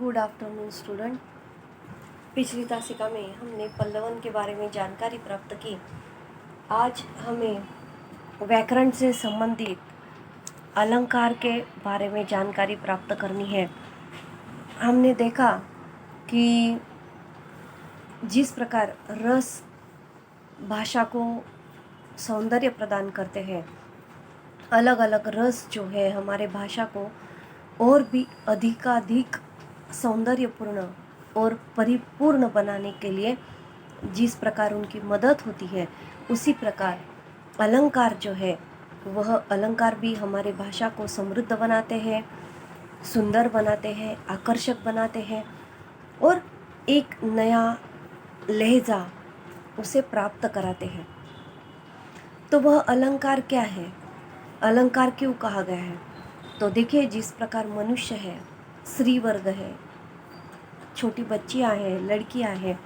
Good afternoon student. पिछली तासिका में हमने पल्लवन के बारे में जानकारी प्राप्त की। आज हमें व्याकरण से संबंधित अलंकार के बारे में जानकारी प्राप्त करनी है। हमने देखा कि जिस प्रकार रस भाषा को सौंदर्य प्रदान करते हैं, अलग अलग रस जो है हमारे भाषा को और भी अधिकाधिक सौंदर्यपूर्ण और परिपूर्ण बनाने के लिए जिस प्रकार उनकी मदद होती है, उसी प्रकार अलंकार जो है वह अलंकार भी हमारे भाषा को समृद्ध बनाते हैं, सुंदर बनाते हैं, आकर्षक बनाते हैं और एक नया लहजा उसे प्राप्त कराते हैं। तो वह अलंकार क्या है, अलंकार क्यों कहा गया है? तो देखिए, जिस प्रकार मनुष्य है, स्त्री वर्ग है, छोटी बच्चियां हैं, लड़कियां हैं,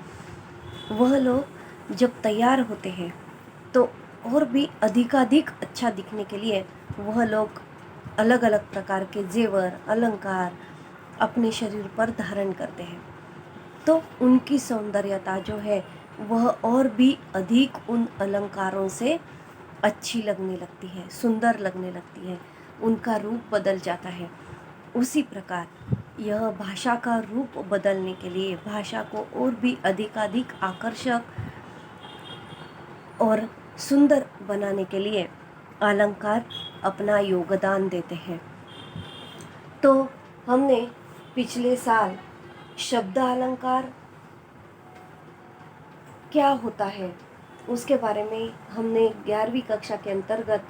वह लोग जब तैयार होते हैं तो और भी अधिकाधिक अच्छा दिखने के लिए वह लोग अलग अलग प्रकार के जेवर अलंकार अपने शरीर पर धारण करते हैं। तो उनकी सौंदर्यता जो है वह और भी अधिक उन अलंकारों से अच्छी लगने लगती है, सुंदर लगने लगती है, उनका रूप बदल जाता है। उसी प्रकार यह भाषा का रूप बदलने के लिए, भाषा को और भी अधिकाधिक आकर्षक और सुंदर बनाने के लिए अलंकार अपना योगदान देते हैं। तो हमने पिछले साल शब्द अलंकार क्या होता है उसके बारे में हमने 11वीं कक्षा के अंतर्गत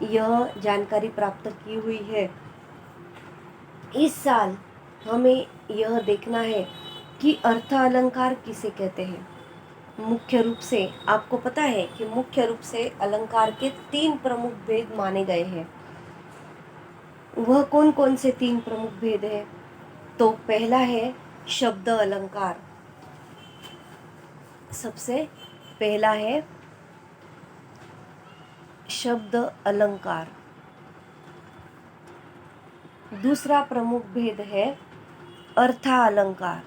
यह जानकारी प्राप्त की हुई है। इस साल हमें यह देखना है कि अर्थ अलंकार किसे कहते हैं। मुख्य रूप से आपको पता है कि मुख्य रूप से अलंकार के 3 प्रमुख भेद माने गए हैं। वह कौन कौन से 3 प्रमुख भेद हैं? तो पहला है शब्द अलंकार। सबसे पहला है शब्द अलंकार। दूसरा प्रमुख भेद है अर्थालंकार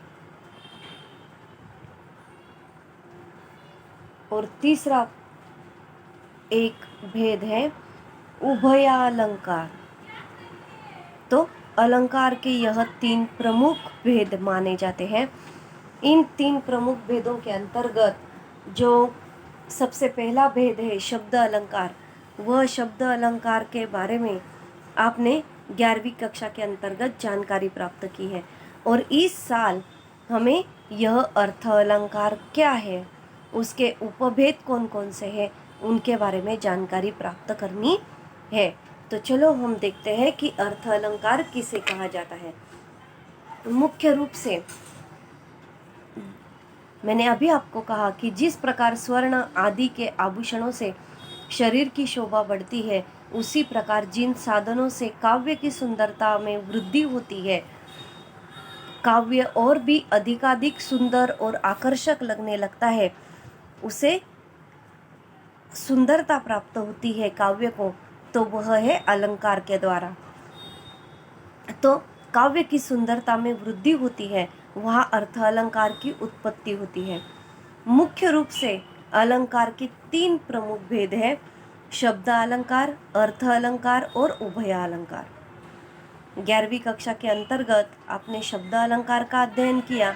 और तीसरा एक भेद है उभयालंकार। तो अलंकार के यह 3 प्रमुख भेद माने जाते हैं। इन 3 प्रमुख भेदों के अंतर्गत जो सबसे पहला भेद है शब्द अलंकार, वह शब्द अलंकार के बारे में आपने 11वीं कक्षा के अंतर्गत जानकारी प्राप्त की है। और इस साल हमें यह अर्थ अलंकार क्या है, उसके उपभेद कौन कौन से हैं, उनके बारे में जानकारी प्राप्त करनी है। तो चलो हम देखते हैं कि अर्थ अलंकार किसे कहा जाता है। मुख्य रूप से मैंने अभी आपको कहा कि जिस प्रकार स्वर्ण आदि के आभूषणों से शरीर की शोभा बढ़ती है, उसी प्रकार जिन साधनों से काव्य की सुंदरता में वृद्धि होती है, काव्य और भी अधिकाधिक सुंदर और आकर्षक लगने लगता है, उसे सुंदरता प्राप्त होती है काव्य को, तो वह है अलंकार के द्वारा। तो काव्य की सुंदरता में वृद्धि होती है, वहाँ अर्थ अलंकार की उत्पत्ति होती है। मुख्य रूप से अलंकार के 3 प्रमुख भेद है, शब्द अलंकार, अर्थ अलंकार और उभय अलंकार। 11वीं कक्षा के अंतर्गत आपने शब्द अलंकार का अध्ययन किया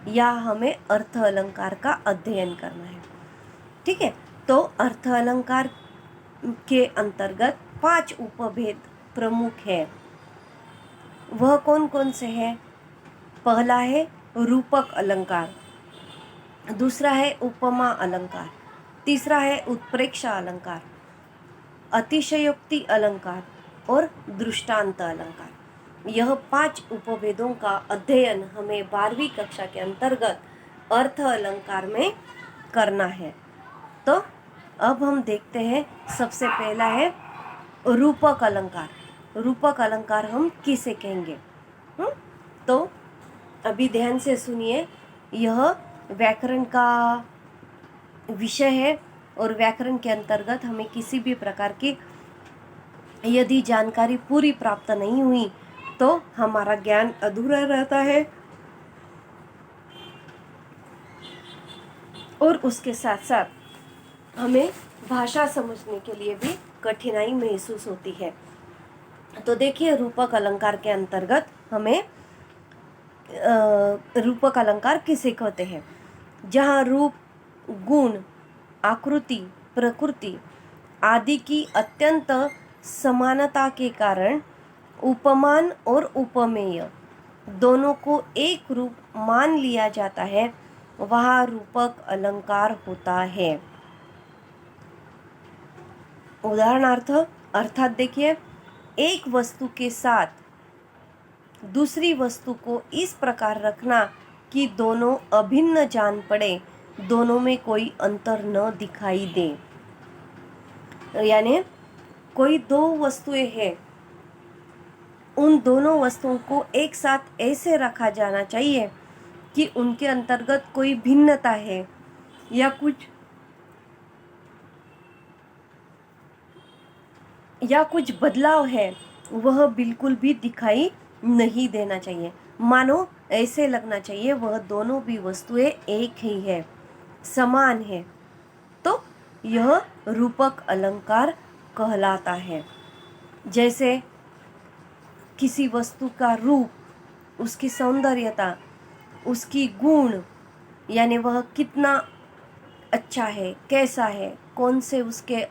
या हमें अर्थ अलंकार का अध्ययन करना है, ठीक है। तो अर्थ अलंकार के अंतर्गत 5 उपभेद प्रमुख है। वह कौन कौन से हैं? पहला है रूपक अलंकार, दूसरा है उपमा अलंकार, तीसरा है उत्प्रेक्षा अलंकार, अतिशयोक्ति अलंकार और दृष्टांत अलंकार। यह 5 उपभेदों का अध्ययन हमें 12वीं कक्षा के अंतर्गत अर्थ अलंकार में करना है। तो अब हम देखते हैं, सबसे पहला है रूपक अलंकार। रूपक अलंकार हम किसे कहेंगे? तो अभी ध्यान से सुनिए, यह व्याकरण का विषय है और व्याकरण के अंतर्गत हमें किसी भी प्रकार की यदि जानकारी पूरी प्राप्त नहीं हुई तो हमारा ज्ञान अधूरा रहता है और उसके साथ साथ हमें भाषा समझने के लिए भी कठिनाई महसूस होती है। तो देखिए, रूपक अलंकार के अंतर्गत हमें रूपक अलंकार किसे कहते हैं? जहाँ रूप, गुण, आकृति, प्रकृति आदि की अत्यंत समानता के कारण उपमान और उपमेय दोनों को एक रूप मान लिया जाता है, वह रूपक अलंकार होता है। उदाहरणार्थ अर्थात देखिए, एक वस्तु के साथ दूसरी वस्तु को इस प्रकार रखना कि दोनों अभिन्न जान पड़े, दोनों में कोई अंतर न दिखाई दे। यानी कोई दो वस्तुएं हैं, उन दोनों वस्तुओं को एक साथ ऐसे रखा जाना चाहिए कि उनके अंतर्गत कोई भिन्नता है या कुछ बदलाव है, वह बिल्कुल भी दिखाई नहीं देना चाहिए। मानो ऐसे लगना चाहिए वह दोनों भी वस्तुएं एक ही है, समान है। तो यह रूपक अलंकार कहलाता है। जैसे किसी वस्तु का रूप, उसकी सौंदर्यता, उसकी गुण, यानी वह कितना अच्छा है, कैसा है, कौन से उसके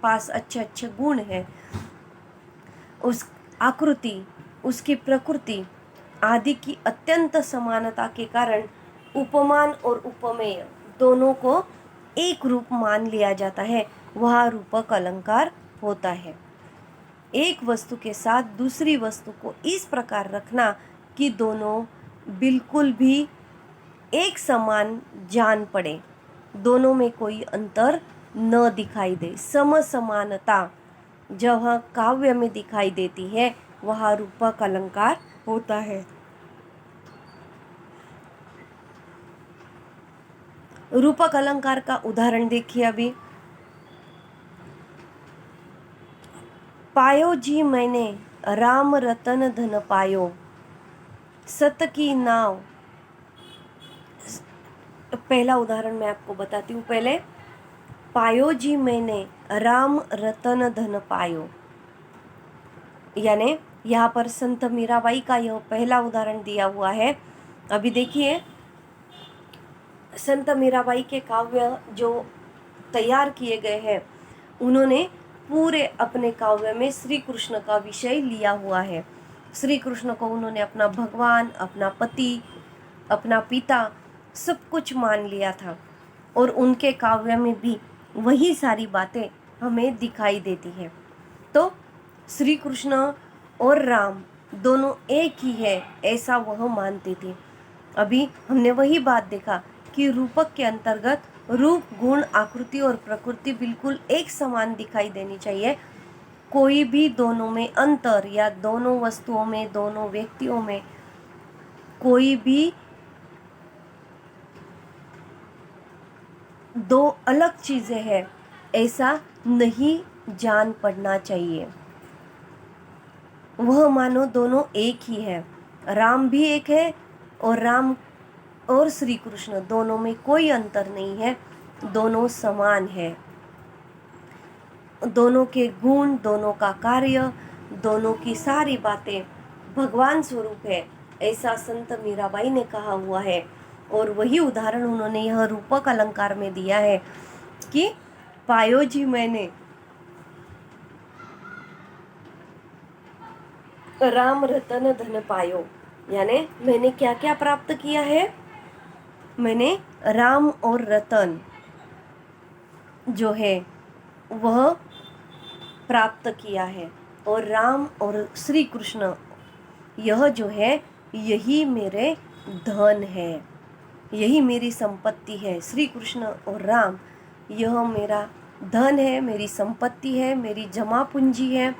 पास अच्छे अच्छे गुण हैं, उस आकृति, उसकी प्रकृति आदि की अत्यंत समानता के कारण उपमान और उपमेय दोनों को एक रूप मान लिया जाता है, वह रूपक अलंकार होता है। एक वस्तु के साथ दूसरी वस्तु को इस प्रकार रखना कि दोनों बिल्कुल भी एक समान जान पड़े, दोनों में कोई अंतर न दिखाई दे। समसमानता जब काव्य में दिखाई देती है, वह रूपक अलंकार होता है। रूपक अलंकार का उदाहरण देखिए अभी। पायो जी मैंने राम रतन धन पायो, सत की नाव। पहला उदाहरण मैं आपको बताती हूँ। पहले, पायो जी मैंने राम रतन धन पायो, यानी यहाँ पर संत मीराबाई का यह पहला उदाहरण दिया हुआ है। अभी देखिए, संत मीराबाई के काव्य जो तैयार किए गए हैं, उन्होंने पूरे अपने काव्य में श्री कृष्ण का विषय लिया हुआ है। श्री कृष्ण को उन्होंने अपना भगवान, अपना पति, अपना पिता सब कुछ मान लिया था और उनके काव्य में भी वही सारी बातें हमें दिखाई देती है। तो श्री कृष्ण और राम दोनों एक ही है, ऐसा वह मानते थे। अभी हमने वही बात देखा कि रूपक के अंतर्गत रूप, गुण, आकृति और प्रकृति बिल्कुल एक समान दिखाई देनी चाहिए। कोई भी दोनों में अंतर या दोनों वस्तुओं में, दोनों व्यक्तियों में कोई भी दो अलग चीजें हैं, ऐसा नहीं जान पड़ना चाहिए। वह मानो दोनों एक ही है, राम भी एक है और राम और श्री कृष्ण दोनों में कोई अंतर नहीं है, दोनों समान है। दोनों के गुण, दोनों का कार्य, दोनों की सारी बातें भगवान स्वरूप है, ऐसा संत मीराबाई ने कहा हुआ है। और वही उदाहरण उन्होंने यह रूपक अलंकार में दिया है कि पायो जी मैंने राम रतन धन पायो, यानी मैंने क्या क्या प्राप्त किया है? मैंने राम और रतन जो है वह प्राप्त किया है, और राम और श्री कृष्ण यह जो है, यही मेरे धन है, यही मेरी संपत्ति है। श्री कृष्ण और राम यह मेरा धन है, मेरी संपत्ति है, मेरी जमा पूंजी है,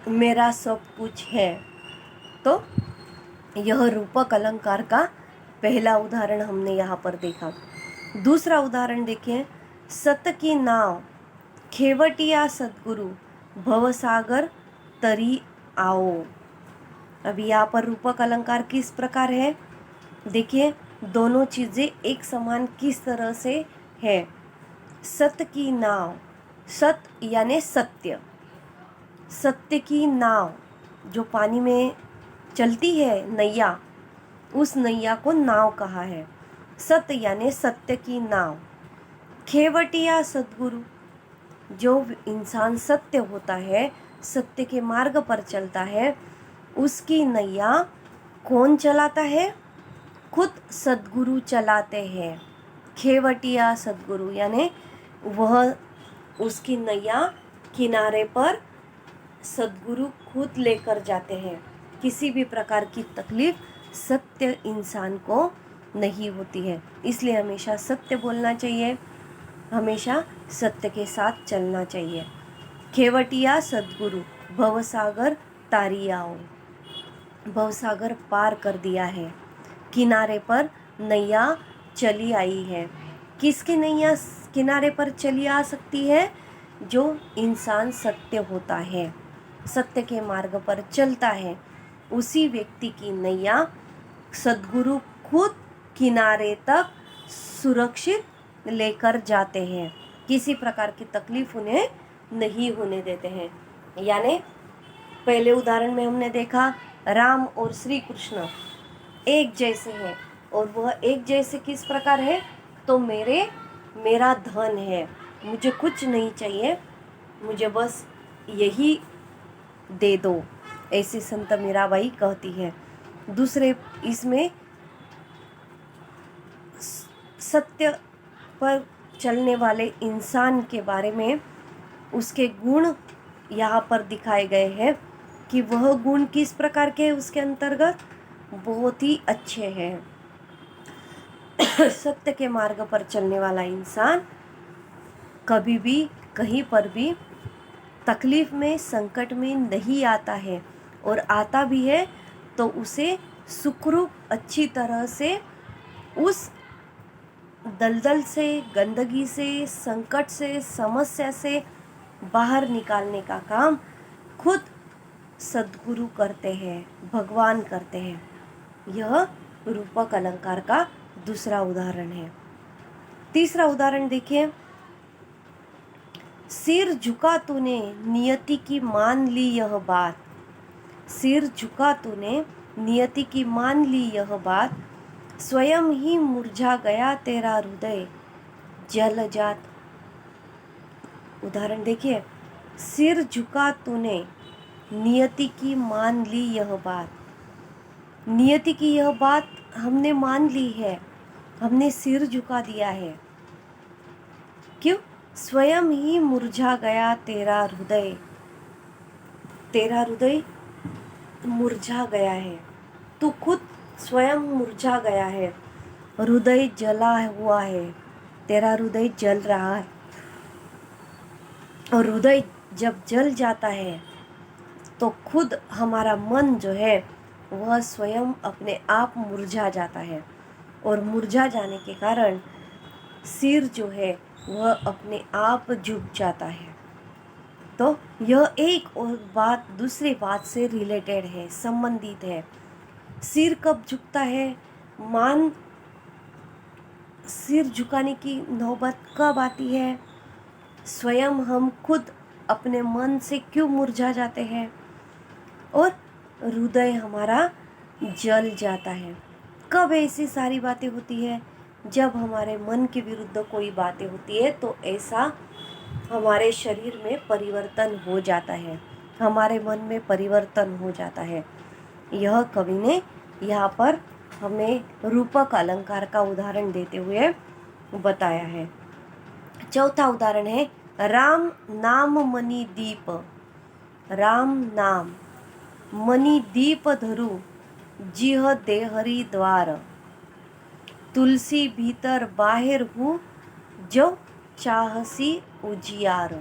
मेरा सब कुछ है। तो यह रूपक अलंकार का पहला उदाहरण हमने यहाँ पर देखा। दूसरा उदाहरण देखिए, सत की नाव खेवटिया सद्गुरु भवसागर तरी आओ। अभी यहाँ पर रूपक अलंकार किस प्रकार है, देखिए दोनों चीज़ें एक समान किस तरह से है। सत्य की नाव, सत्य यानी सत्य, सत्य की नाव जो पानी में चलती है नैया, उस नैया को नाव कहा है। सत्य यानी सत्य की नाव। खेवटिया सद्गुरु, जो इंसान सत्य होता है, सत्य के मार्ग पर चलता है, उसकी नैया कौन चलाता है, खुद सद्गुरु चलाते हैं। खेवटिया सद्गुरु यानी वह, उसकी नैया किनारे पर सद्गुरु खुद लेकर जाते हैं। किसी भी प्रकार की तकलीफ सत्य इंसान को नहीं होती है, इसलिए हमेशा सत्य बोलना चाहिए, हमेशा सत्य के साथ चलना चाहिए। खेवटिया सद्गुरु भवसागर तारी आओ, भवसागर पार कर दिया है, किनारे पर नैया चली आई है। किसकी नैया किनारे पर चली आ सकती है, जो इंसान सत्य होता है, सत्य के मार्ग पर चलता है, उसी व्यक्ति की नैया सद्गुरु खुद किनारे तक सुरक्षित लेकर जाते हैं। किसी प्रकार की तकलीफ उन्हें नहीं होने देते हैं। यानी पहले उदाहरण में हमने देखा राम और श्री कृष्ण एक जैसे हैं, और वह एक जैसे किस प्रकार है, तो मेरा धन है, मुझे कुछ नहीं चाहिए, मुझे बस यही दे दो, ऐसे संत मीराबाई कहती है। दूसरे इसमें सत्य पर चलने वाले इंसान के बारे में उसके गुण यहाँ पर दिखाए गए हैं कि वह गुण किस प्रकार के उसके अंतर्गत बहुत ही अच्छे हैं। सत्य के मार्ग पर चलने वाला इंसान कभी भी कहीं पर भी तकलीफ में, संकट में नहीं आता है, और आता भी है तो उसे सुखरूप अच्छी तरह से उस दलदल से, गंदगी से, संकट से, समस्या से बाहर निकालने का काम खुद सद्गुरु करते हैं, भगवान करते हैं। यह रूपक अलंकार का दूसरा उदाहरण है। तीसरा उदाहरण देखिए, सिर झुका तूने नियति की मान ली यह बात, सिर झुका तूने नियति की मान ली यह बात, स्वयं ही मुरझा गया तेरा हृदय जल जात। उदाहरण देखिए, सिर झुका तूने नियति की मान ली यह बात, नियति की यह बात हमने मान ली है, हमने सिर झुका दिया है, क्यों, स्वयं ही मुरझा गया तेरा हृदय, तेरा हृदय मुरझा गया है, तू खुद स्वयं मुरझा गया है, हृदय जला हुआ है, तेरा हृदय जल रहा है। और हृदय जब जल जाता है तो खुद हमारा मन जो है वह स्वयं अपने आप मुरझा जाता है, और मुरझा जाने के कारण सिर जो है वह अपने आप झुक जाता है। तो यह एक और बात दूसरी बात से रिलेटेड है, संबंधित है। सिर कब झुकता है, सिर झुकाने की नौबत कब आती है, स्वयं हम खुद अपने मन से क्यों मुरझा जाते हैं, और हृदय हमारा जल जाता है। कब ऐसी सारी बातें होती है, जब हमारे मन के विरुद्ध कोई बातें होती है, तो ऐसा हमारे शरीर में परिवर्तन हो जाता है, हमारे मन में परिवर्तन हो जाता है। यह कवि ने यहाँ पर हमें रूपक अलंकार का उदाहरण देते हुए बताया है। चौथा उदाहरण है, राम नाम मणि दीप, राम नाम मणि दीप धरू जिह देहरी द्वार, तुलसी भीतर बाहर हूँ जो चाहसी उजियार।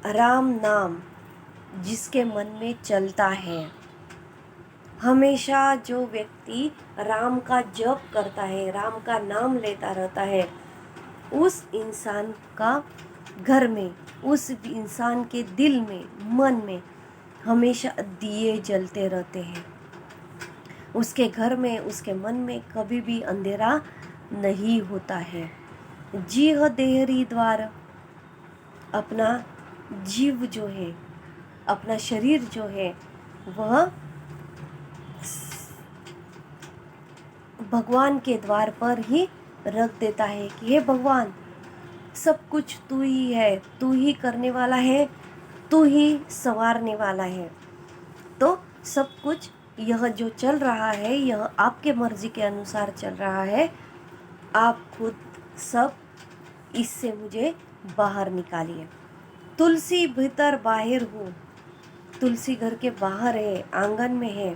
राम नाम जिसके मन में चलता है, हमेशा जो व्यक्ति राम का जप करता है, राम का नाम लेता रहता है, उस इंसान का घर में, उस इंसान के दिल में, मन में हमेशा दिए जलते रहते हैं। उसके घर में, उसके मन में कभी भी अंधेरा नहीं होता है। जीह देहरी द्वार, अपना जीव जो है, अपना शरीर जो है, वह भगवान के द्वार पर ही रख देता है कि हे भगवान, सब कुछ तू ही है, तू ही करने वाला है, तू ही संवारने वाला है। तो सब कुछ यह जो चल रहा है, यह आपके मर्जी के अनुसार चल रहा है। आप खुद सब इससे मुझे बाहर निकालिए। तुलसी भीतर बाहर हो, तुलसी घर के बाहर है, आंगन में है।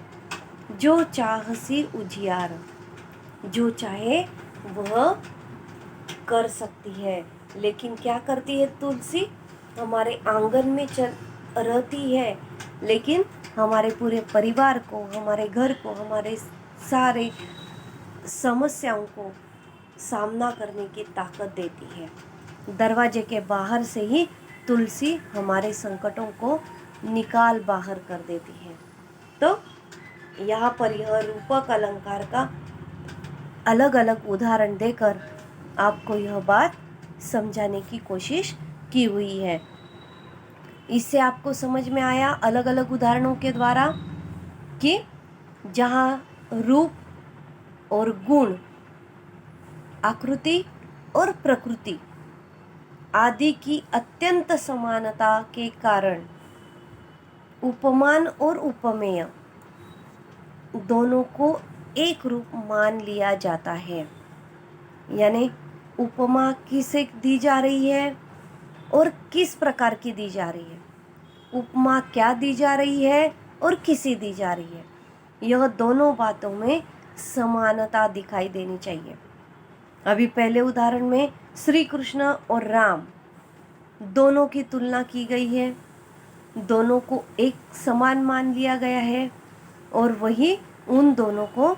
जो चाहसी उजियार, जो चाहे वह कर सकती है। लेकिन क्या करती है तुलसी? हमारे आंगन में चल रहती है, लेकिन हमारे पूरे परिवार को, हमारे घर को, हमारे सारे समस्याओं को सामना करने की ताकत देती है। दरवाजे के बाहर से ही तुलसी हमारे संकटों को निकाल बाहर कर देती है। तो यहाँ पर यह रूपक अलंकार का अलग अलग उदाहरण देकर आपको यह बात समझाने की कोशिश की हुई है। इससे आपको समझ में आया अलग अलग उदाहरणों के द्वारा कि जहाँ रूप और गुण, आकृति और प्रकृति आदि की अत्यंत समानता के कारण उपमान और उपमेय दोनों को एक रूप मान लिया जाता है। यानी उपमा किसे दी जा रही है और किस प्रकार की दी जा रही है, उपमा क्या दी जा रही है और किसे दी जा रही है, यह दोनों बातों में समानता दिखाई देनी चाहिए। अभी पहले उदाहरण में श्री कृष्ण और राम दोनों की तुलना की गई है, दोनों को एक समान मान लिया गया है और वही उन दोनों को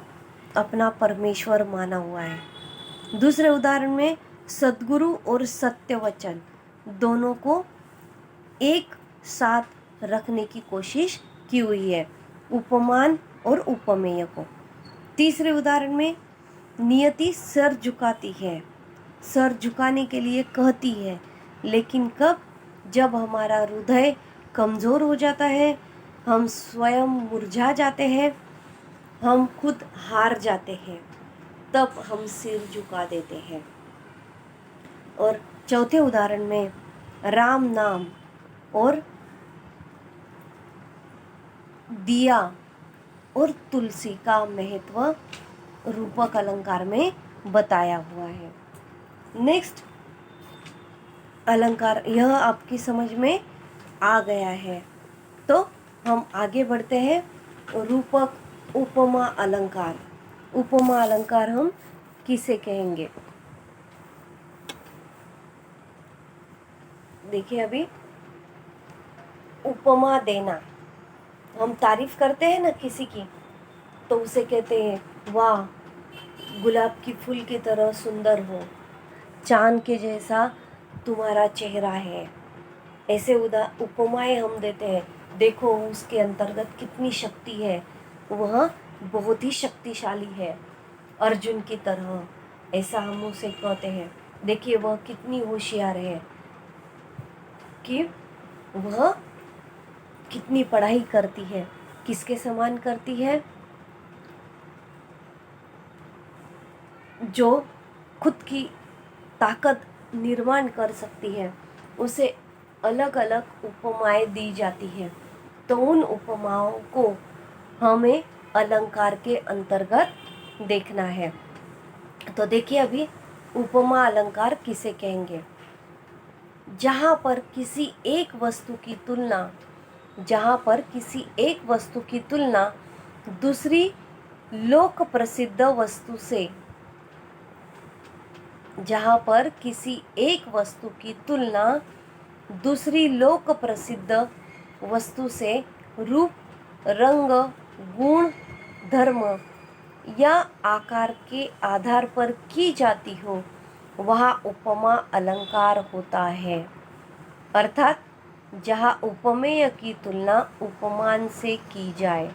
अपना परमेश्वर माना हुआ है। दूसरे उदाहरण में सद्गुरु और सत्य वचन दोनों को एक साथ रखने की कोशिश की हुई है, उपमान और उपमेय को। तीसरे उदाहरण में नियति सर झुकाती है, सर झुकाने के लिए कहती है, लेकिन कब? जब हमारा हृदय कमज़ोर हो जाता है, हम स्वयं मुरझा जाते हैं, हम खुद हार जाते हैं, तब हम सिर झुका देते हैं। और चौथे उदाहरण में राम नाम और दिया और तुलसी का महत्व रूपक अलंकार में बताया हुआ है। नेक्स्ट अलंकार यह आपकी समझ में आ गया है, तो हम आगे बढ़ते हैं। रूपक उपमा अलंकार। उपमा अलंकार हम किसे कहेंगे? देखिए, अभी उपमा देना, हम तारीफ करते हैं ना किसी की, तो उसे कहते हैं वाह, गुलाब की फूल की तरह सुंदर हो, चांद के जैसा तुम्हारा चेहरा है। ऐसे उपमाएं हम देते हैं। देखो उसके अंतर्गत कितनी शक्ति है, वह बहुत ही शक्तिशाली है, अर्जुन की तरह, ऐसा हम उसे कहते हैं। देखिए वह कितनी होशियार है, कि वह कितनी पढ़ाई करती है। किसके समान करती है? जो खुद की ताकत निर्माण कर सकती है, उसे अलग अलग उपमाएं दी जाती है। तो उन उपमाओं को हमें अलंकार के अंतर्गत देखना है। तो देखिए, अभी उपमा अलंकार किसे कहेंगे? जहाँ पर किसी एक वस्तु की तुलना, जहाँ पर किसी एक वस्तु की तुलना दूसरी लोक प्रसिद्ध वस्तु से, जहाँ पर किसी एक वस्तु की तुलना दूसरी लोक प्रसिद्ध वस्तु से रूप, रंग, गुण, धर्म या आकार के आधार पर की जाती हो, वह उपमा अलंकार होता है। अर्थात जहाँ उपमेय की तुलना उपमान से की जाए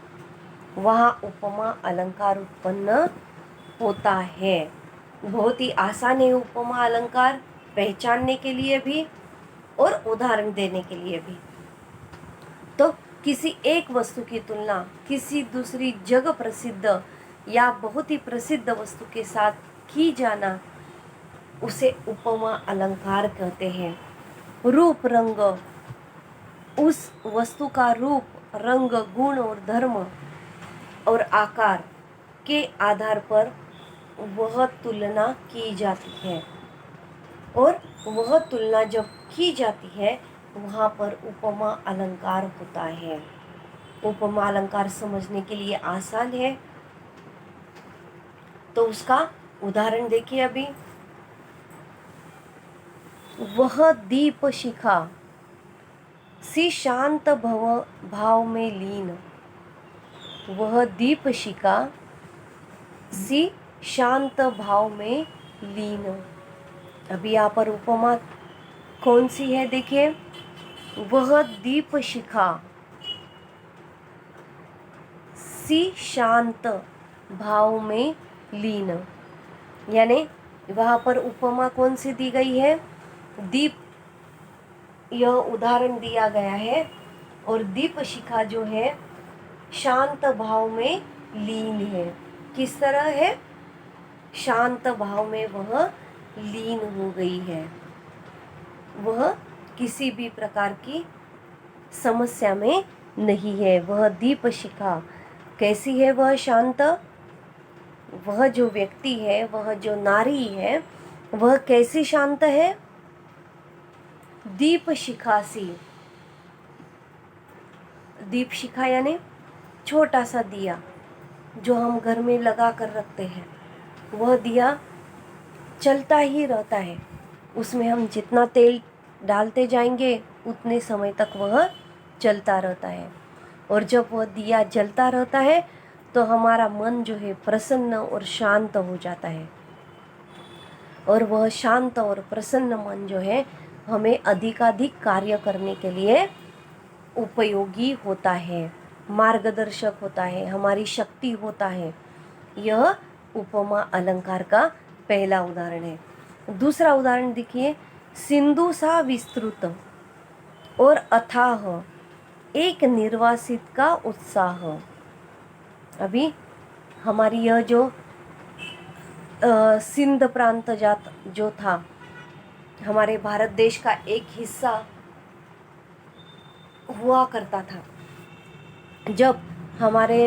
वहाँ उपमा अलंकार उत्पन्न होता है। बहुत ही आसान है उपमा अलंकार पहचानने के लिए भी और उदाहरण देने के लिए भी। तो किसी एक वस्तु की तुलना किसी दूसरी जगह प्रसिद्ध या बहुत ही प्रसिद्ध वस्तु के साथ की जाना उसे उपमा अलंकार कहते हैं। रूप रंग, उस वस्तु का रूप, रंग, गुण और धर्म और आकार के आधार पर वह तुलना की जाती है, और वह तुलना जब की जाती है वहाँ पर उपमा अलंकार होता है। उपमा अलंकार समझने के लिए आसान है, तो उसका उदाहरण देखिए अभी। वह दीप शिखा सी शांत भाव में लीन। वह दीप शिखा सी शांत भाव में लीन। अभी यहाँ पर उपमा कौन सी है देखिए। वह दीप शिखा सी शांत भाव में लीन, यानी वहाँ पर उपमा कौन सी दी गई है? दीप, यह उदाहरण दिया गया है, और दीप शिखा जो है शांत भाव में लीन है। किस तरह है? शांत भाव में वह लीन हो गई है, वह किसी भी प्रकार की समस्या में नहीं है। वह दीप शिखा कैसी है? वह शांत, वह जो व्यक्ति है, वह जो नारी है, वह कैसी शांत है? दीप शिखा सी। दीप शिखा यानी छोटा सा दिया जो हम घर में लगा कर रखते हैं। वह दिया चलता ही रहता है, उसमें हम जितना तेल डालते जाएंगे उतने समय तक वह चलता रहता है, और जब वह दिया जलता रहता है तो हमारा मन जो है प्रसन्न और शांत हो जाता है, और वह शांत और प्रसन्न मन जो है हमें अधिकाधिक कार्य करने के लिए उपयोगी होता है, मार्गदर्शक होता है, हमारी शक्ति होता है। यह उपमा अलंकार का पहला उदाहरण है। दूसरा उदाहरण देखिए। सिंधु सा विस्तृत और अथाह एक निर्वासित का उत्साह। अभी हमारी यह जो सिंध प्रांत जो था, हमारे भारत देश का एक हिस्सा हुआ करता था। जब हमारे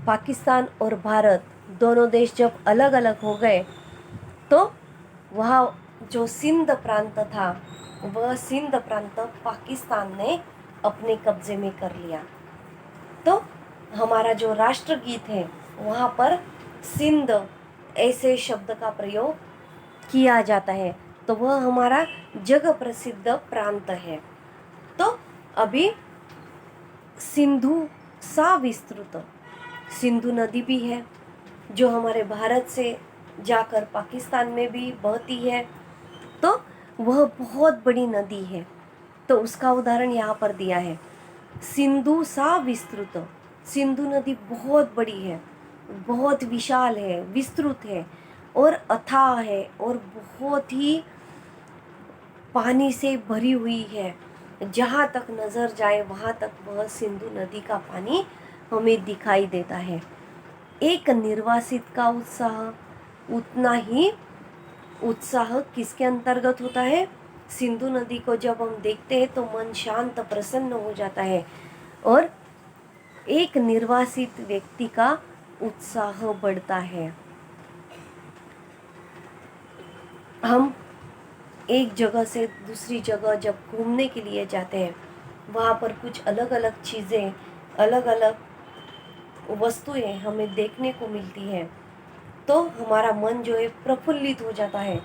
पाकिस्तान और भारत दोनों देश जब अलग अलग हो गए तो वहाँ जो सिंध प्रांत था, वह सिंध प्रांत पाकिस्तान ने अपने कब्जे में कर लिया। तो हमारा जो राष्ट्रगीत है वहाँ पर सिंध ऐसे शब्द का प्रयोग किया जाता है, तो वह हमारा जग प्रसिद्ध प्रांत है। तो अभी सिंधु सा विस्तृत, सिंधु नदी भी है जो हमारे भारत से जाकर पाकिस्तान में भी बहती है, तो वह बहुत बड़ी नदी है। तो उसका उदाहरण यहाँ पर दिया है। सिंधु सा विस्तृत, सिंधु नदी बहुत बड़ी है, बहुत विशाल है, विस्तृत है और अथाह है, और बहुत ही पानी से भरी हुई है। जहाँ तक नज़र जाए वहाँ तक वह सिंधु नदी का पानी हमें दिखाई देता है। एक निर्वासित का उत्साह, उतना ही उत्साह किसके अंतर्गत होता है? सिंधु नदी को जब हम देखते हैं तो मन शांत प्रसन्न हो जाता है, और एक निर्वासित व्यक्ति का उत्साह बढ़ता है। हम एक जगह से दूसरी जगह जब घूमने के लिए जाते हैं, वहाँ पर कुछ अलग अलग चीज़ें, अलग अलग वस्तुएं हमें देखने को मिलती हैं, तो हमारा मन जो है प्रफुल्लित हो जाता है,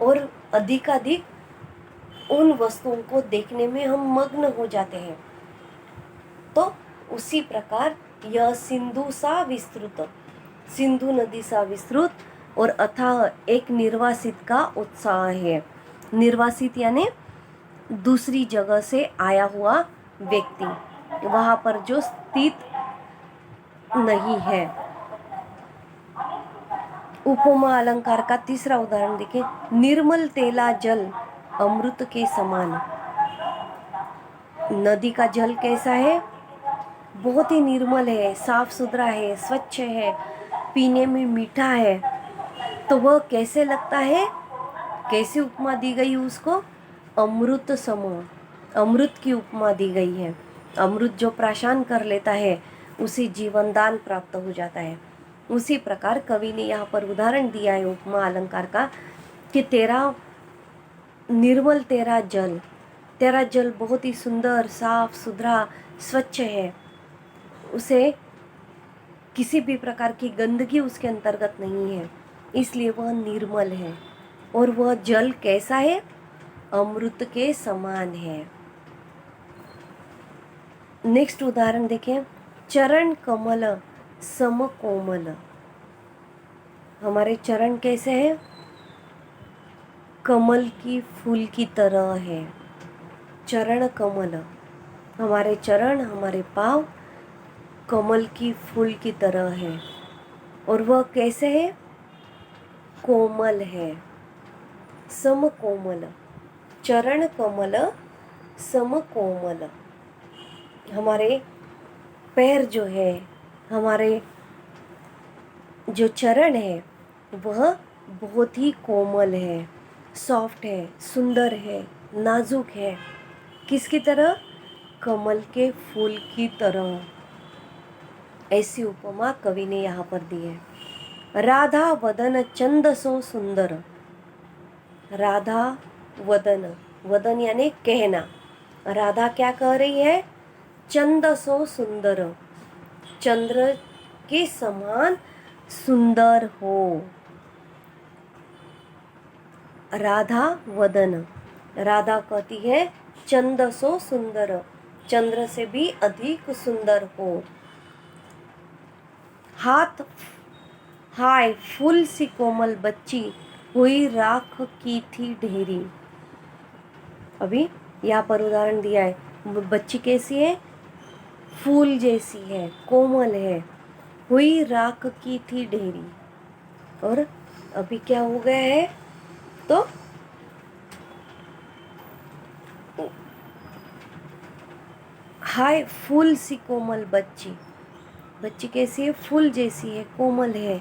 और अधिकाधिक उन वस्तुओं को देखने में हम मग्न हो जाते हैं। तो उसी प्रकार यह सिंधु सा विस्तृत, सिंधु नदी सा विस्तृत और अथाह एक निर्वासित का उत्साह है। निर्वासित यानी दूसरी जगह से आया हुआ व्यक्ति, वहाँ पर जो स्थित नहीं है। उपमा अलंकार का तीसरा उदाहरण देखिए, निर्मल तेला जल अमृत के समान। नदी का जल कैसा है? बहुत ही निर्मल है, साफ सुथरा है, स्वच्छ है, पीने में मीठा है। तो वह कैसे लगता है? कैसे उपमा दी गई उसको? अमृत सम, अमृत की उपमा दी गई है। अमृत जो प्राशन कर लेता है उसे जीवन दान प्राप्त हो जाता है। उसी प्रकार कवि ने यहाँ पर उदाहरण दिया है उपमा अलंकार का कि तेरा निर्मल तेरा जल बहुत ही सुंदर, साफ सुथरा, स्वच्छ है। उसे किसी भी प्रकार की गंदगी उसके अंतर्गत नहीं है, इसलिए वह निर्मल है। और वह जल कैसा है? अमृत के समान है। नेक्स्ट उदाहरण देखें, चरण कमल सम कोमल। हमारे चरण कैसे हैं? कमल की फूल की तरह है। चरण कमल, हमारे चरण, हमारे पाँव कमल की फूल की तरह है। और वह कैसे है? कोमल है, सम कोमल। चरण कमल सम कोमल। हमारे पैर जो है, हमारे जो चरण है वह बहुत ही कोमल है, सॉफ्ट है, सुंदर है, नाजुक है। किसकी तरह? कमल के फूल की तरह। ऐसी उपमा कवि ने यहाँ पर दी है। राधा वदन चंद सो सुंदर। राधा वदन, वदन यानी कहना। राधा क्या कह रही है? चंद सो सुंदर, चंद्र के समान सुंदर हो। राधा वदन, राधा कहती है चंद सो सुंदर, चंद्र से भी अधिक सुंदर हो। हाथ हाय फूल सी कोमल बच्ची, हुई राख की थी ढेरी। अभी यहाँ पर उदाहरण दिया है, बच्ची कैसी है? फूल जैसी है, कोमल है, हुई राख की थी ढेरी। और अभी क्या हो गया है? तो हाय फूल सी कोमल बच्ची, बच्ची कैसी है? फूल जैसी है, कोमल है,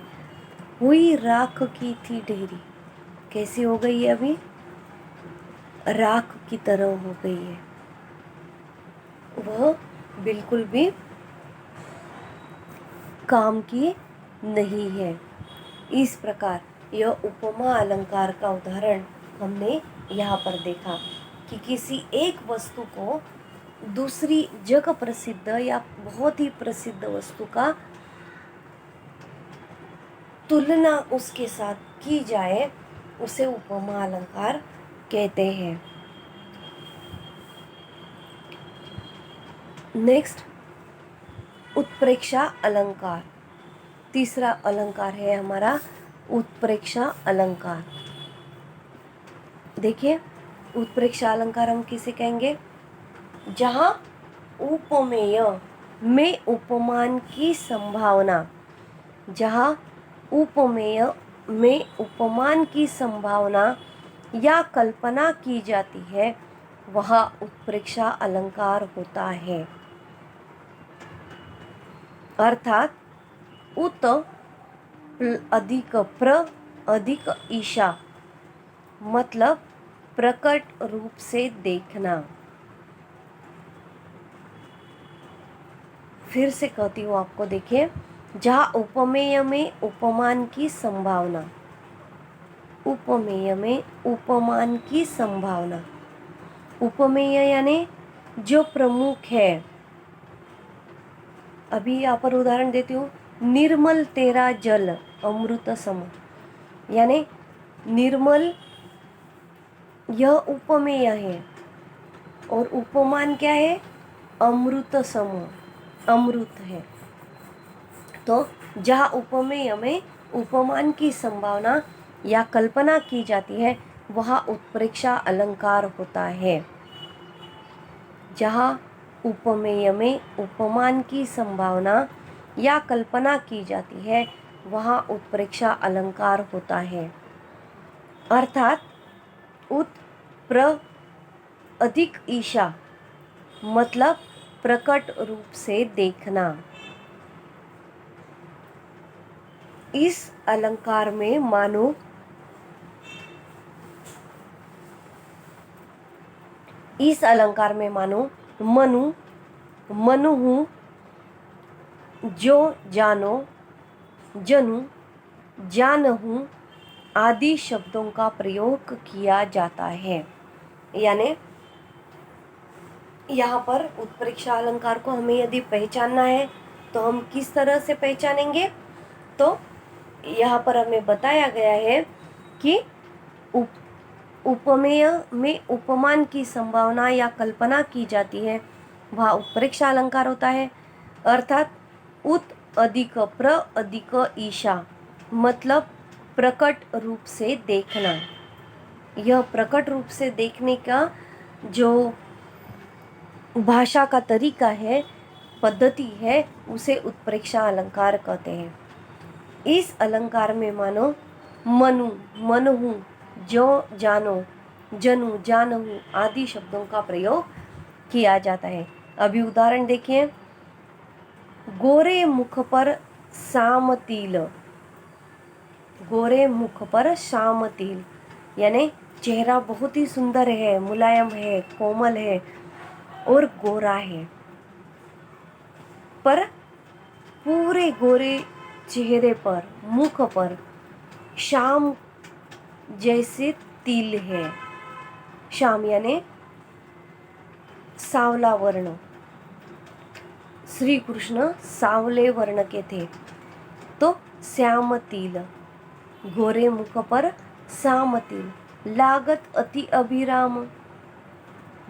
हुई राख की थी ढेरी। कैसी हो गई है? अभी राख की तरह हो गई है, वह बिल्कुल भी काम की नहीं है। इस प्रकार यह उपमा अलंकार का उदाहरण हमने यहाँ पर देखा कि किसी एक वस्तु को दूसरी जगह प्रसिद्ध या बहुत ही प्रसिद्ध वस्तु का तुलना उसके साथ की जाए, उसे उपमा अलंकार कहते हैं। नेक्स्ट, उत्प्रेक्षा अलंकार। तीसरा अलंकार है हमारा उत्प्रेक्षा अलंकार। देखिए, उत्प्रेक्षा अलंकार हम किसे कहेंगे? जहाँ उपमेय में उपमान की संभावना, जहाँ उपमेय में उपमान की संभावना या कल्पना की जाती है, वह उत्प्रेक्षा अलंकार होता है। अर्थात उत अधिक प्र अधिक ईशा, मतलब प्रकट रूप से देखना। फिर से कहती हूँ आपको, देखिए, जहाँ उपमेय में उपमान की संभावना, उपमेय में उपमान की संभावना, उपमेय यानी जो प्रमुख है। अभी यहाँ पर उदाहरण देती हूँ, निर्मल तेरा जल अमृत सम, यानी निर्मल यह उपमेय है और उपमान क्या है? अमृत सम, अमृत है। तो जहाँ उपमेय में उपमान की संभावना या कल्पना की जाती है, वह उत्प्रेक्षा अलंकार होता है। जहाँ उपमेय में उपमान की संभावना या कल्पना की जाती है वहाँ उत्प्रेक्षा अलंकार होता है। अर्थात उत प्र अधिक ईशा मतलब प्रकट रूप से देखना। इस अलंकार में मानो मनु मनुहु जो जानो जनु जानहु आदि शब्दों का प्रयोग किया जाता है। यानी यहाँ पर उत्प्रेक्षा अलंकार को हमें यदि पहचानना है तो हम किस तरह से पहचानेंगे? तो यहाँ पर हमें बताया गया है कि उपमेय में उपमान की संभावना या कल्पना की जाती है वह उत्प्रेक्षा अलंकार होता है। अर्थात उत अधिक प्र अधिक ईशा मतलब प्रकट रूप से देखना। यह प्रकट रूप से देखने का जो भाषा का तरीका है, पद्धति है, उसे उत्प्रेक्षा अलंकार कहते हैं। इस अलंकार में मानो मनु मनहु जो जानो जनु जानहु आदि शब्दों का प्रयोग किया जाता है। अभी उदाहरण देखिए। गोरे मुख पर साम तिल, गोरे मुख पर शाम तिल यानी चेहरा बहुत ही सुंदर है, मुलायम है, कोमल है और गोरा है, पर पूरे गोरे चेहरे पर मुख पर शाम जैसे तिल है। शाम यानी सावला वर्ण, श्री कृष्ण सावले वर्ण के थे तो श्याम तिल, गोरे मुख पर श्याम तिल, लागत अति अभिराम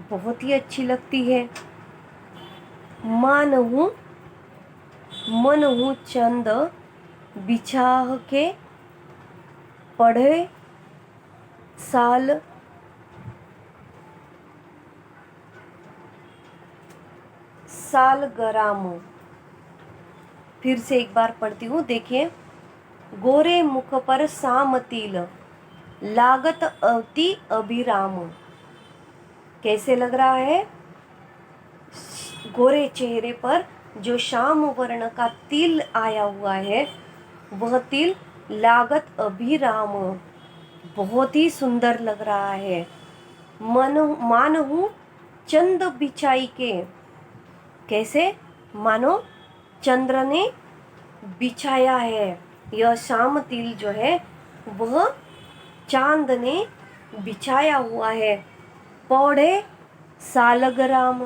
बहुत ही अच्छी लगती है। मानहु मनहु चंद बिछाह के पढ़े साल गराम। फिर से एक बार पढ़ती हूँ, देखिए। गोरे मुख पर साम तिल, लागत अति अभिराम। कैसे लग रहा है? गोरे चेहरे पर जो श्याम वर्ण का तिल आया हुआ है वह तिल लागत अभिराम बहुत ही सुंदर लग रहा है। मानहु चंद बिछाई के, कैसे? मानो चंद्र ने बिछाया है। यह श्याम तिल जो है वह चांद ने बिछाया हुआ है। पौड़े सालगराम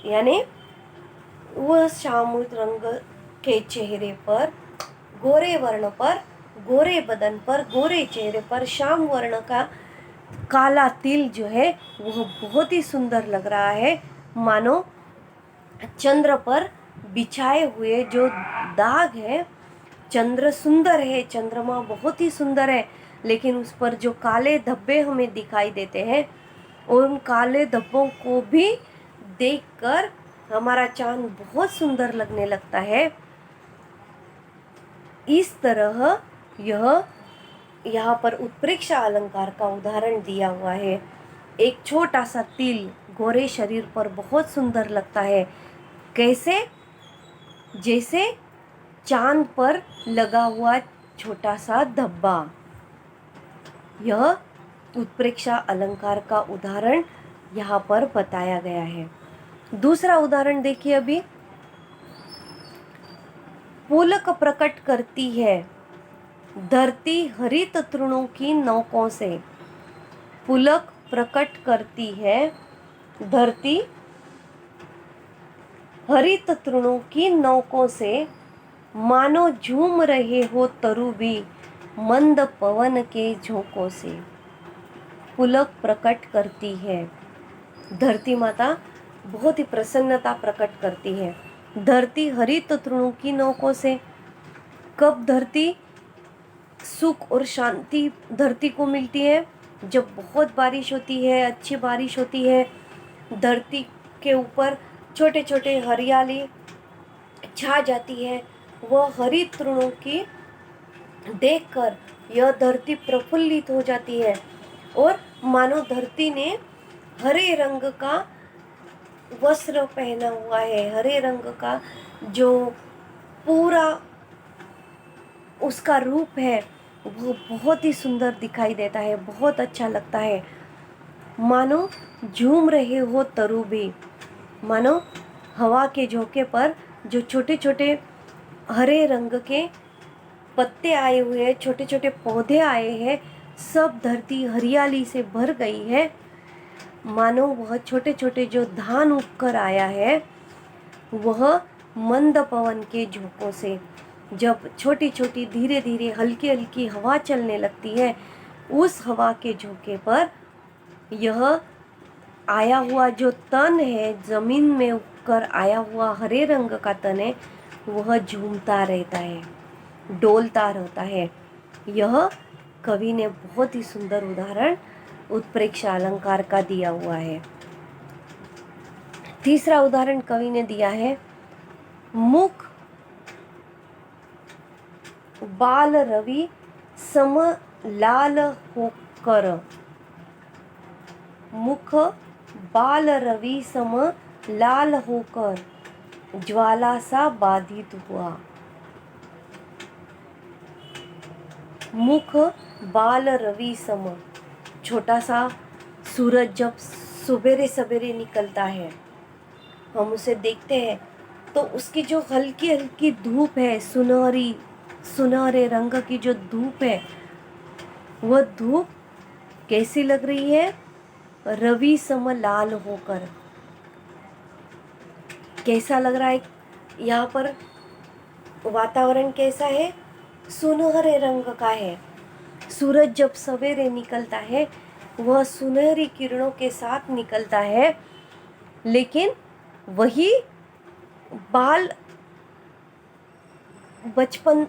यानी वह श्याम रंग के चेहरे पर, गोरे वर्ण पर, गोरे बदन पर, गोरे चेहरे पर श्याम वर्ण का काला तिल जो है वह बहुत ही सुंदर लग रहा है। मानो चंद्र पर बिछाए हुए जो दाग है, चंद्र सुंदर है, चंद्रमा बहुत ही सुंदर है, लेकिन उस पर जो काले धब्बे हमें दिखाई देते हैं उन काले धब्बों को भी देखकर हमारा चांद बहुत सुंदर लगने लगता है। इस तरह यह यहाँ पर उत्प्रेक्षा अलंकार का उदाहरण दिया हुआ है। एक छोटा सा तिल गोरे शरीर पर बहुत सुंदर लगता है। कैसे? जैसे चांद पर लगा हुआ छोटा सा धब्बा। यह उत्प्रेक्षा अलंकार का उदाहरण यहाँ पर बताया गया है। दूसरा उदाहरण देखिए अभी। पुलक प्रकट करती है धरती हरित तृणों की नौकों से। पुलक प्रकट करती है धरती हरित तृणों की नौकों से, मानो झूम रहे हो तरु भी मंद पवन के झोंकों से। पुलक प्रकट करती है, धरती माता बहुत ही प्रसन्नता प्रकट करती है। धरती हरित तृणों की नौकों से, कब धरती सुख और शांति धरती को मिलती है? जब बहुत बारिश होती है, अच्छी बारिश होती है, धरती के ऊपर छोटे छोटे हरियाली छा जाती है, वह हरी तृणों की देखकर यह धरती प्रफुल्लित हो जाती है और मानो धरती ने हरे रंग का वस्त्र पहना हुआ है। हरे रंग का जो पूरा उसका रूप है वो बहुत ही सुंदर दिखाई देता है, बहुत अच्छा लगता है। मानो झूम रहे हो तरु भी, मानो हवा के झोंके पर जो छोटे छोटे हरे रंग के पत्ते आए हुए हैं, छोटे छोटे पौधे आए हैं, सब धरती हरियाली से भर गई है। मानो वह छोटे छोटे जो धान उगकर आया है वह मंद पवन के झोंकों से, जब छोटी छोटी धीरे धीरे हल्की हल्की हवा चलने लगती है, उस हवा के झोंके पर यह आया हुआ जो तन है, जमीन में उगकर आया हुआ हरे रंग का तन है, वह झूमता रहता है, डोलता रहता है। यह कवि ने बहुत ही सुंदर उदाहरण उत्प्रेक्षा अलंकार का दिया हुआ है। तीसरा उदाहरण कवि ने दिया है, मुख बाल रवि सम लाल होकर। मुख बाल रवि सम लाल होकर ज्वाला सा बाधित हुआ। मुख बाल रवि सम, छोटा सा सूरज जब सवेरे सवेरे निकलता है, हम उसे देखते हैं तो उसकी जो हल्की हल्की धूप है, सुनहरी सुनहरे रंग की जो धूप है, वह धूप कैसी लग रही है? रवि सम लाल होकर। कैसा लग रहा है? यहाँ पर वातावरण कैसा है? सुनहरे रंग का है। सूरज जब सवेरे निकलता है वह सुनहरी किरणों के साथ निकलता है, लेकिन वही बाल बचपन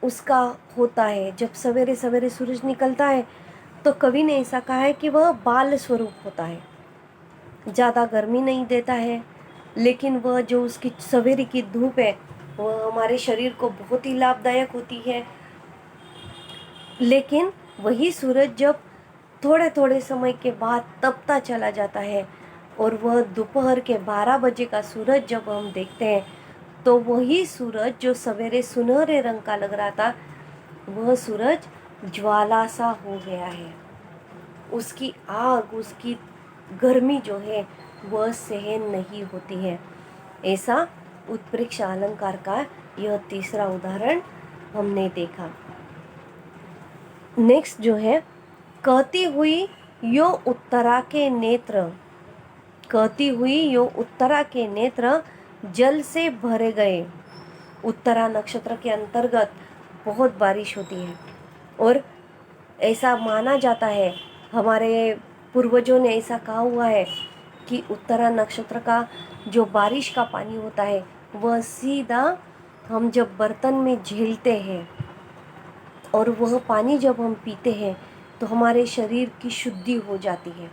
उसका होता है। जब सवेरे सवेरे सूरज निकलता है तो कवि ने ऐसा कहा है कि वह बाल स्वरूप होता है, ज़्यादा गर्मी नहीं देता है, लेकिन वह जो उसकी सवेरे की धूप है वह हमारे शरीर को बहुत ही लाभदायक होती है। लेकिन वही सूरज जब थोड़े थोड़े समय के बाद तपता चला जाता है और वह दोपहर के 12 बजे का सूरज जब हम देखते हैं तो वही सूरज जो सवेरे सुनहरे रंग का लग रहा था, वह सूरज ज्वाला सा हो गया है। उसकी आग, उसकी गर्मी जो है वह सहन नहीं होती है। ऐसा उत्प्रेक्षा अलंकार का यह तीसरा उदाहरण हमने देखा। नेक्स्ट जो है, कहती हुई यो उत्तरा के नेत्र, कहती हुई यो उत्तरा के नेत्र जल से भरे गए। उत्तरा नक्षत्र के अंतर्गत बहुत बारिश होती है और ऐसा माना जाता है, हमारे पूर्वजों ने ऐसा कहा हुआ है कि उत्तरा नक्षत्र का जो बारिश का पानी होता है वह सीधा हम जब बर्तन में झेलते हैं और वह पानी जब हम पीते हैं तो हमारे शरीर की शुद्धि हो जाती है।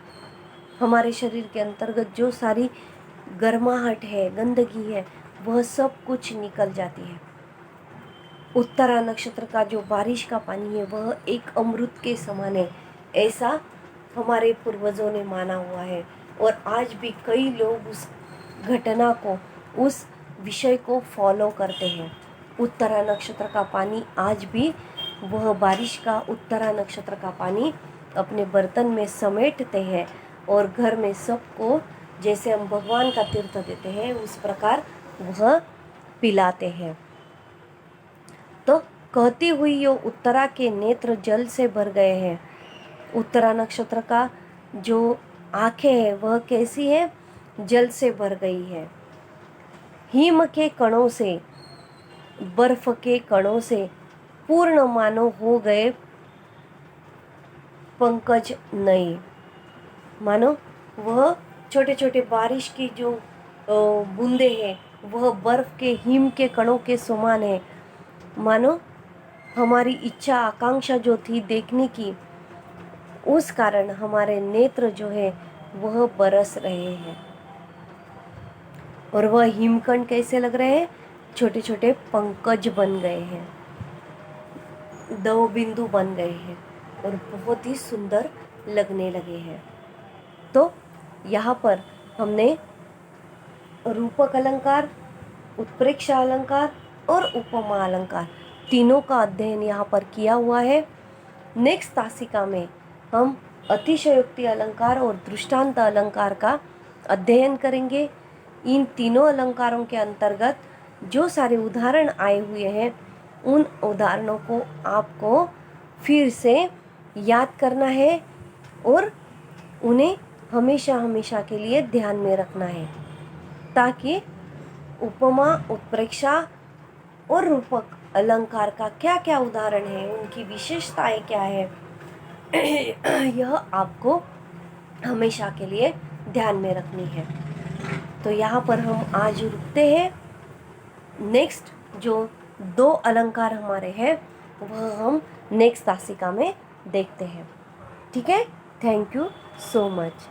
हमारे शरीर के अंतर्गत जो सारी गर्माहट है, गंदगी है, वह सब कुछ निकल जाती है। उत्तरा नक्षत्र का जो बारिश का पानी है वह एक अमृत के समान है, ऐसा हमारे पूर्वजों ने माना हुआ है। और आज भी कई लोग उस घटना को, उस विषय को फॉलो करते हैं। उत्तरा नक्षत्र का पानी आज भी वह बारिश का उत्तरा नक्षत्र का पानी अपने बर्तन में समेटते हैं और घर में सबको, जैसे हम भगवान का तीर्थ देते हैं उस प्रकार वह पिलाते हैं। तो कहती हुई यो उत्तरा के नेत्र जल से भर गए हैं। उत्तरा नक्षत्र का जो आंखें हैं वह कैसी है? जल से भर गई है। हिम के कणों से, बर्फ के कणों से पूर्ण मानो हो गए पंकज नए। मानो वह छोटे छोटे बारिश की जो बूंदे हैं वह बर्फ के, हिम के कणों के समान है। मानो हमारी इच्छा आकांक्षा जो थी देखने की, उस कारण हमारे नेत्र जो है वह बरस रहे हैं। और वह हिमकंड कैसे लग रहे हैं? छोटे छोटे पंकज बन गए हैं, दो बिंदु बन गए हैं और बहुत ही सुंदर लगने लगे हैं। तो यहाँ पर हमने रूपक अलंकार, उत्प्रेक्षा अलंकार और उपमा अलंकार तीनों का अध्ययन यहाँ पर किया हुआ है। नेक्स्ट तासिका में हम अतिशयोक्ति अलंकार और दृष्टांत अलंकार का अध्ययन करेंगे। इन तीनों अलंकारों के अंतर्गत जो सारे उदाहरण आए हुए हैं उन उदाहरणों को आपको फिर से याद करना है और उन्हें हमेशा हमेशा के लिए ध्यान में रखना है, ताकि उपमा, उत्प्रेक्षा और रूपक अलंकार का क्या क्या उदाहरण है, उनकी विशेषताएं क्या है, यह आपको हमेशा के लिए ध्यान में रखनी है। तो यहाँ पर हम आज रुकते हैं। नेक्स्ट जो दो अलंकार हमारे हैं वह हम नेक्स्ट तासिका में देखते हैं। ठीक है, थैंक यू सो मच।